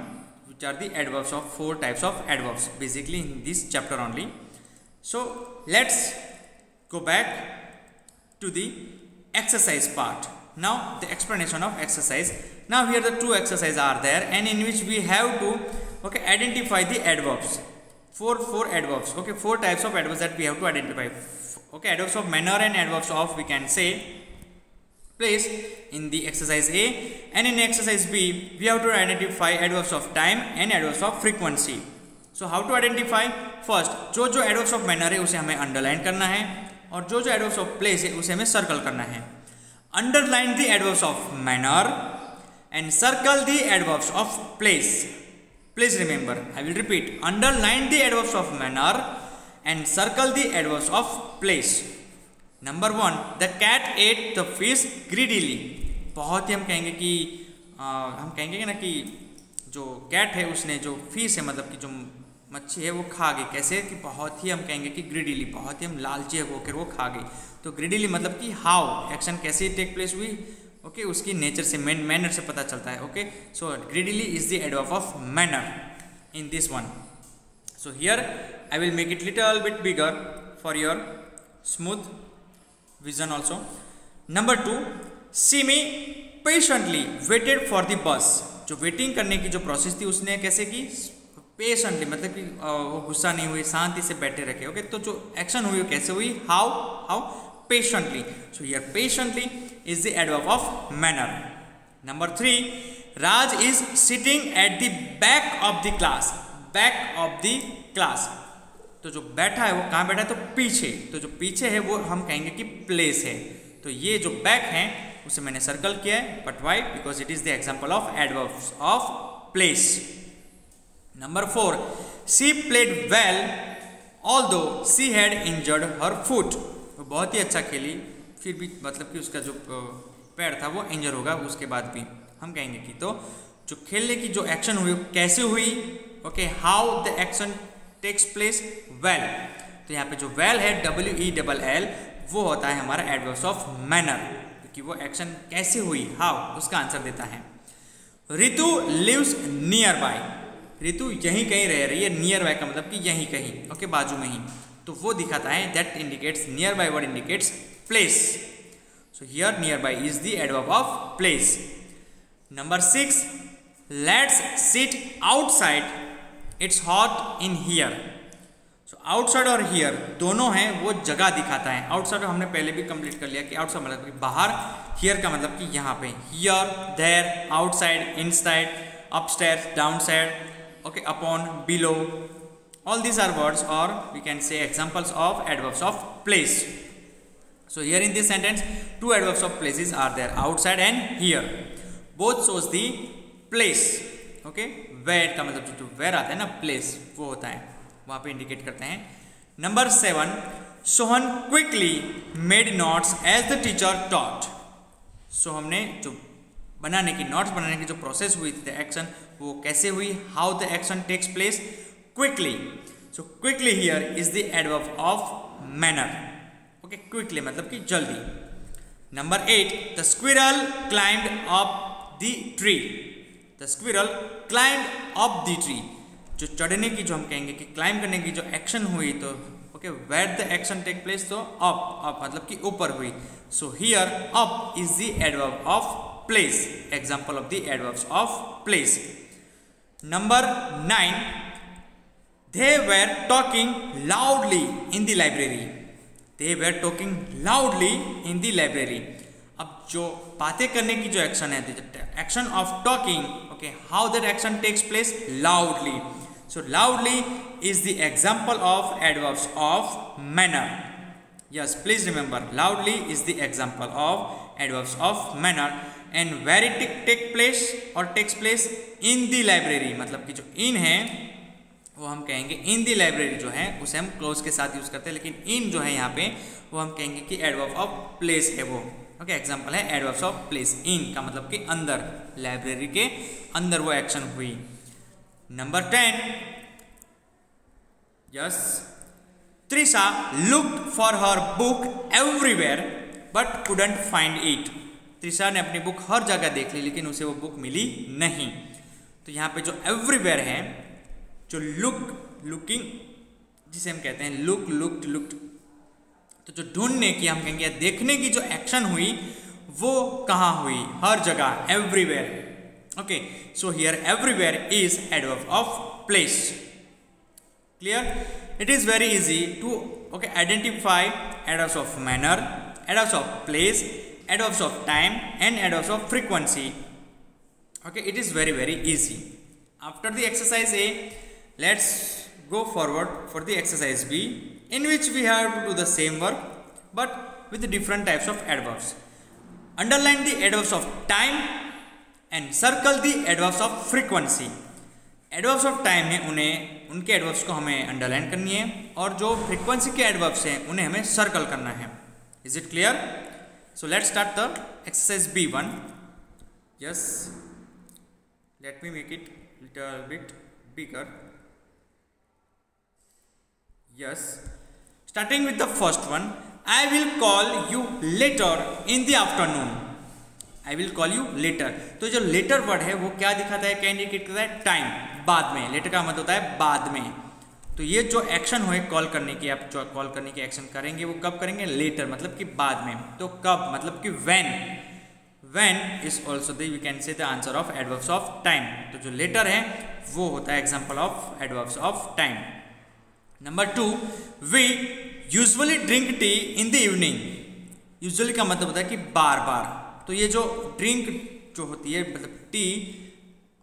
which are the adverbs of 4 types of adverbs basically in this chapter only. So let's go back to the exercise part. Now the explanation of exercise. Now here the 2 exercises are there, and in which we have to, okay, identify the adverbs. Four adverbs, okay, 4 types of adverbs that we have to identify. Okay, adverbs of manner and adverbs of, we can say, place in the exercise A, and in exercise B we have to identify adverbs of time and adverbs of frequency. So how to identify? First, जो adverbs of manner है उसे हमें underline करना है, और जो adverbs of place है उसे हमें circle करना है. Underline the adverbs of manner and circle the adverbs of place. Please remember, I will repeat, underline the adverbs of manner and circle the adverbs of place. Number 1, the cat ate the fish greedily. बहुत ही हम कहेंगे कि हम कहेंगे ना कि जो cat है उसने जो फिश है, मतलब कि जो मच्छी है वो खा गई. कैसे कि बहुत ही हम कहेंगे कि ग्रीडीली, बहुत ही हम लालची होकर वो खा गई. तो ग्रीडीली मतलब कि हाउ, एक्शन कैसे टेक प्लेस हुई, ओके, उसकी नेचर से, मैनर से पता चलता है. Okay, so greedily is the adverb of manner in this one. So here I will make it little bit bigger for your smooth vision also. Number 2, Seema patiently waited for the bus. जो waiting करने की जो process थी उसने कैसे की, patiently, मतलब कि वो गुस्सा नहीं हुई, शांति से बैठे रखे. ओके, तो जो एक्शन हुई वो कैसे हुई, how patiently. So here patiently is the adverb of manner. Number 3, Raj is sitting at the back of the class. Back of the class. तो जो बैठा है वो कहाँ बैठा है, तो पीछे. तो जो पीछे है वो हम कहेंगे कि place है. तो ये जो back है उसे मैंने सर्कल किया है. But why? Because it is the example of adverbs of place. Number 4, she played well although she had injured her foot. वो बहुत ही अच्छा खेली, फिर भी मतलब कि उसका जो पैर था वो इंजर होगा उसके बाद भी. हम कहेंगे कि तो जो खेलने की जो एक्शन हुई कैसे हुई, okay, how the action takes place, well. तो यहाँ पे जो वेल है, WELL, वो होता है हमारा एडवर्ब्स ऑफ मैनर, क्योंकि वो एक्शन कैसे हुई, हाउ, उसका आंसर देता है. Ritu lives nearby. Ritu यहीं कहीं रह रही है. नियर बाय का मतलब कि यहीं कहीं, ओके, बाजू में ही. तो वो दिखाता है, that indicates, near by word indicates place. So here near by is the adverb of place. Number 6, let's sit outside, it's hot in here. So outside और हियर दोनों हैं, वो जगह दिखाता है. आउटसाइड हमने पहले भी कंप्लीट कर लिया कि आउटसाइड मतलब कि बाहर, हियर का मतलब कि यहाँ पे, here, there, outside, inside, upstairs, downside, okay, upon, below. All these are words, or we can say examples of adverbs of place. So here in this sentence 2 adverbs of places are there, outside and here. Both shows the place. Okay, where का मतलब जो where आता है ना, place, वो होता है, वहाँ पे indicate करते हैं. Number 7, Sohan quickly made notes as the teacher taught. So हमने जो बनाने की, नोट्स बनाने की जो प्रोसेस हुई थी, एक्शन, वो कैसे हुई, how the action takes place, quickly. So quickly here is the adverb of manner. Okay, quickly मतलब कि जल्दी. Number 8, the squirrel climbed up the tree. The squirrel climbed up the tree. जो चढ़ने की, जो हम कहेंगे कि क्लाइम करने की जो एक्शन हुई, तो okay, where the action take place, तो अप, अप मतलब कि ऊपर हुई. So here up is the adverb of place, example of the adverbs of place. Number 9, they were talking loudly in the library. They were talking loudly in the library. अब जो बातें करने की जो एक्शन है, action of talking, okay, how that action takes place, loudly. So loudly is the example of adverbs of manner. Yes, please remember, loudly is the example of adverbs of manner. And where it take place और takes place in the library, मतलब कि जो इन है वो हम कहेंगे इन दी library जो है उसे हम क्लोज के साथ यूज करते हैं, लेकिन इन जो है यहाँ पे वो हम कहेंगे कि एडवर्ब ऑफ प्लेस है वो. ओके, एग्जांपल है एडवर्ब्स ऑफ प्लेस. इन का मतलब कि अंदर, लाइब्रेरी के अंदर वो एक्शन हुई. Number 10, yes, Trisha looked for her book everywhere but couldn't find it. Trisha ने अपनी बुक हर जगह देख ली लेकिन उसे वो बुक मिली नहीं. तो यहाँ पे जो एवरीवेयर है, जो लुकिंग जिसे हम कहते हैं, लुक्ड, तो जो ढूंढने की हम कहेंगे, देखने की जो एक्शन हुई वो कहाँ हुई, हर जगह, everywhere. Okay, so here everywhere is adverb of place. Clear? It is very easy to okay identify adverbs of manner, adverbs of place, adverbs of time and adverbs of frequency. Okay, it is very easy. After the exercise A, let's go forward for the exercise B, in which we have to do the same work but with different types of adverbs. Underline the adverbs of time and circle the adverbs of frequency. Adverbs of time है, उन्हें उनके adverbs को हमें underline करनी है और जो frequency के adverbs हैं उन्हें हमें circle करना है. Is it clear? So let's start the exercise B1. Yes, let me make it little bit bigger. Yes, starting with the first one, I will call you later in the afternoon. I will call you later. तो जो later word है वो क्या दिखाता है, क्या indicate करता है, टाइम, बाद में. later का मतलब होता है बाद में. तो ये जो एक्शन हुए कॉल करने की, आप जो कॉल करने की एक्शन करेंगे वो कब करेंगे, लेटर मतलब कि बाद में. तो कब मतलब कि when. When is also the we can say the answer of adverbs of time. तो जो later है वो होता है example of adverbs of time. Number 2, we usually drink tea in the evening. Usually का मतलब होता है कि बार बार. तो ये जो drink जो होती है मतलब टी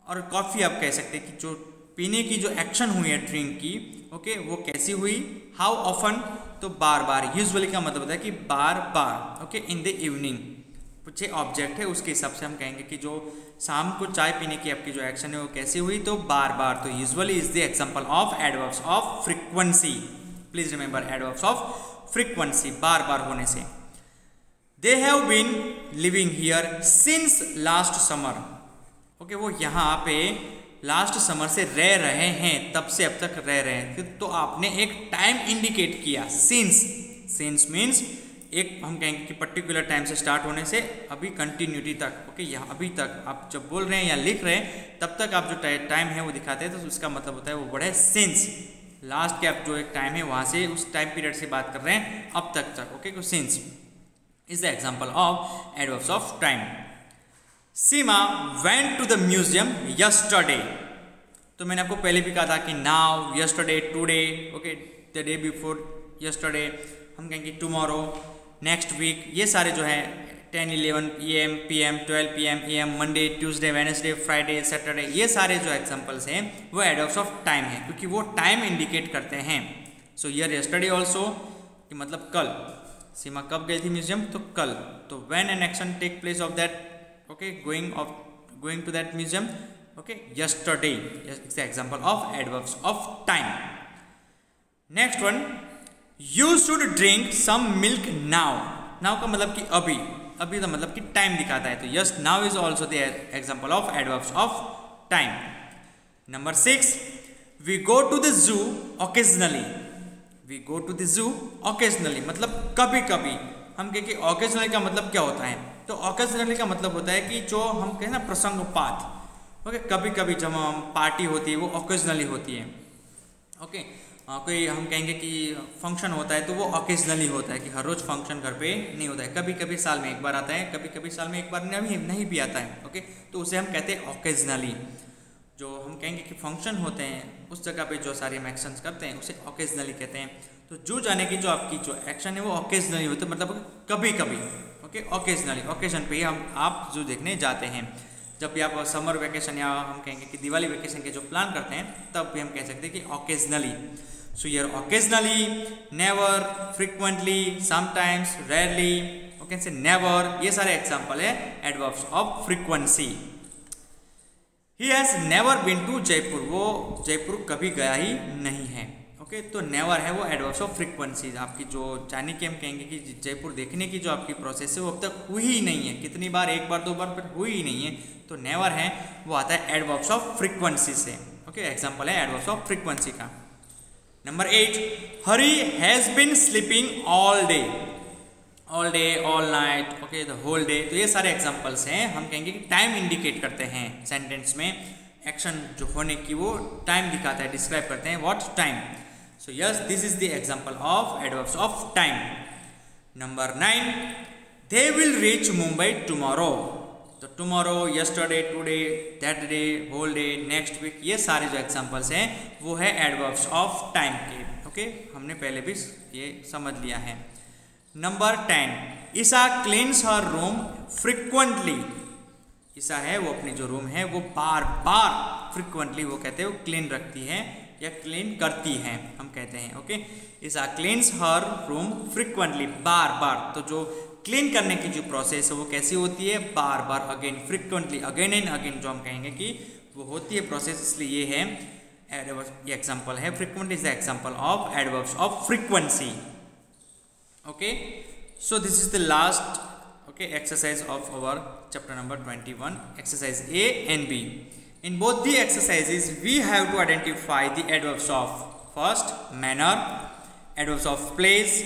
और कॉफ़ी आप कह सकते हैं कि जो पीने की जो एक्शन हुई है ड्रिंक की, ओके, वो कैसी हुई, हाउ ऑफन, तो बार बार. यूजुअली का मतलब होता है कि बार बार. ओके, इन द इवनिंग कुछ ऑब्जेक्ट है उसके हिसाब से हम कहेंगे कि जो शाम को चाय पीने की आपकी जो एक्शन है वो कैसी हुई, तो बार बार. तो usually is the example of adverbs of frequency. Please remember, adverbs of frequency, बार बार होने से. They have been living here since last summer. Okay, वो यहाँ पे लास्ट समर से रह रहे हैं, तब से अब तक रह रहे हैं. तो आपने एक टाइम इंडिकेट किया, सिंस. सिंस मीन्स एक हम कहेंगे कि पर्टिकुलर टाइम से स्टार्ट होने से अभी कंटिन्यूटी तक. ओके, यहाँ अभी तक आप जब बोल रहे हैं या लिख रहे हैं तब तक आप जो टाइम है वो दिखाते हैं, तो उसका मतलब होता है वो वर्ड है सिंस. लास्ट के आप जो एक टाइम है वहाँ से उस टाइम पीरियड से बात कर रहे हैं अब तक. ओके, तो since is the example of adverbs of time. Seema went to the museum yesterday. तो मैंने आपको पहले भी कहा था कि now, yesterday, today, okay, the day before yesterday, हम कहेंगे टुमारो, नेक्स्ट वीक. ये सारे जो है 10, 11 AM, PM, 12 PM, AM, Monday, Tuesday, Wednesday, Friday, Saturday, ये सारे जो एग्जांपल्स हैं वो एडवर्ब्स ऑफ टाइम है क्योंकि वो टाइम इंडिकेट करते हैं. सो हियर यस्टरडे ऑल्सो कि मतलब कल. सीमा कब गई थी म्यूजियम, तो कल. तो when an action take place of that, okay, going to that museum, okay, yesterday is the example of adverbs of time. Next one, you should drink some milk now. Now का मतलब कि अभी, अभी का मतलब कि टाइम दिखाता है. तो yes, now is also the example of adverbs of time. Number 6, we go to the zoo occasionally. We go to the zoo occasionally मतलब कभी कभी. हम कहें कि ओकेजनली का मतलब क्या होता है, तो ओकेजनली का मतलब होता है कि जो हम कहें ना प्रसंगपात. ओके, कभी कभी जब हम पार्टी होती है वो ओकेजनली होती है. ओके, कोई हम कहेंगे कि फंक्शन होता है तो वो ओकेजनली होता है, कि हर रोज़ फंक्शन घर पे नहीं होता है, कभी कभी साल में एक बार आता है, कभी कभी साल में एक बार नहीं भी आता है। ओके, तो उसे हम कहते हैं ओकेजनली। जो हम कहेंगे कि फंक्शन होते हैं उस जगह पे जो सारे हम एक्शंस करते हैं उसे ओकेजनली कहते हैं। तो जू जाने की जो आपकी जो एक्शन है वो ओकेजनली होता है, मतलब कभी कभी। ओके, ओकेजनली, ओकेजन पे ही आप जू देखने जाते हैं। जब भी आप समर वेकेशन या हम कहेंगे कि दिवाली वेकेशन के जो प्लान करते हैं तब भी हम कह सकते हैं कि occasionally. So here occasionally, never, frequently, sometimes, rarely, okay से नेवर, ये सारे एग्जांपल है adverbs of frequency. He has never been to Jaipur, वो जयपुर कभी गया ही नहीं है। ओके, तो नेवर है वो एडवर्ब्स ऑफ फ्रीक्वेंसी। आपकी जो जाने की हम कहेंगे कि जयपुर देखने की जो आपकी प्रोसेस है वो अब तक हुई ही नहीं है, कितनी बार, एक बार दो बार, पर हुई ही नहीं है। तो नेवर है वो आता है एडवर्ब्स ऑफ फ्रीक्वेंसी से। ओके, एग्जांपल है एडवर्ब्स ऑफ फ्रीक्वेंसी का। Number 8, Hari has been sleeping all day, all day, all night, okay, the whole day. तो ये सारे एग्जांपल्स हैं, हम कहेंगे कि टाइम इंडिकेट करते हैं सेंटेंस में, एक्शन जो होने की वो टाइम दिखाता है, डिस्क्राइब करते हैं what time. So yes, this is the example of adverbs of time. Number 9, they will reach Mumbai tomorrow. तो tomorrow, yesterday, today, that day, whole day, next week, ये सारे जो एग्जांपल्स हैं वो है एडवर्ब्स ऑफ टाइम के। ओके, हमने पहले भी ये समझ लिया है। Number 10, Isa cleans her room frequently. Isa है वो अपनी जो रूम है वो बार बार, फ्रिक्वेंटली वो कहते हैं वो क्लीन रखती है या क्लीन करती है, हम कहते हैं। ओके, ईसा क्लीन्स हर रूम फ्रिक्वेंटली, बार बार। तो जो क्लीन करने की जो प्रोसेस है वो कैसी होती है, बार बार, again, frequently, again and again, जो हम कहेंगे कि वो होती है प्रोसेस, इसलिए ये है एडवर्ब, ये एग्जांपल है, frequently is the example of adverbs of frequency. Okay, so this is the last exercise of our chapter number 21, exercise A and B. In both the exercises we have to identify the adverbs of first manner, adverbs of place,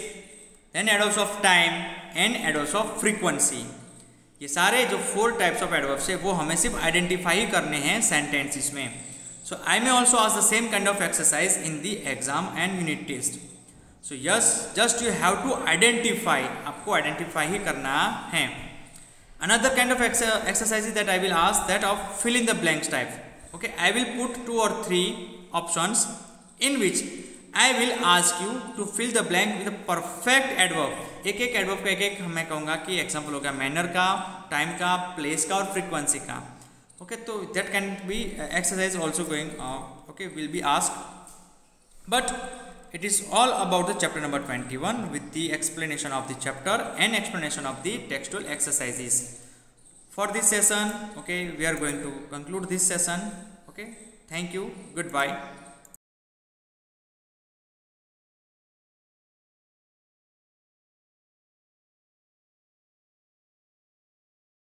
then adverbs of time and adverbs of frequency. ये सारे जो 4 types of adverbs है वो हमें सिर्फ identify करने हैं sentences में. So I may also ask the same kind of exercise in the exam and unit test. So yes, just you have to identify, आपको identify ही करना है. Another kind of exercises that I will ask, that of fill in the blanks type. Okay, I will put 2 or 3 options in which I will ask you to fill the blank with a perfect adverb. एक एक adverb का एक मैं कहूँगा कि example होगा manner का, time का, place का और frequency का. Okay, तो that can be exercise also going okay, will be asked. But it is all about the chapter number 21 with the explanation of the chapter and explanation of the textual exercises. For this session, okay, we are going to conclude this session. Okay, thank you, goodbye.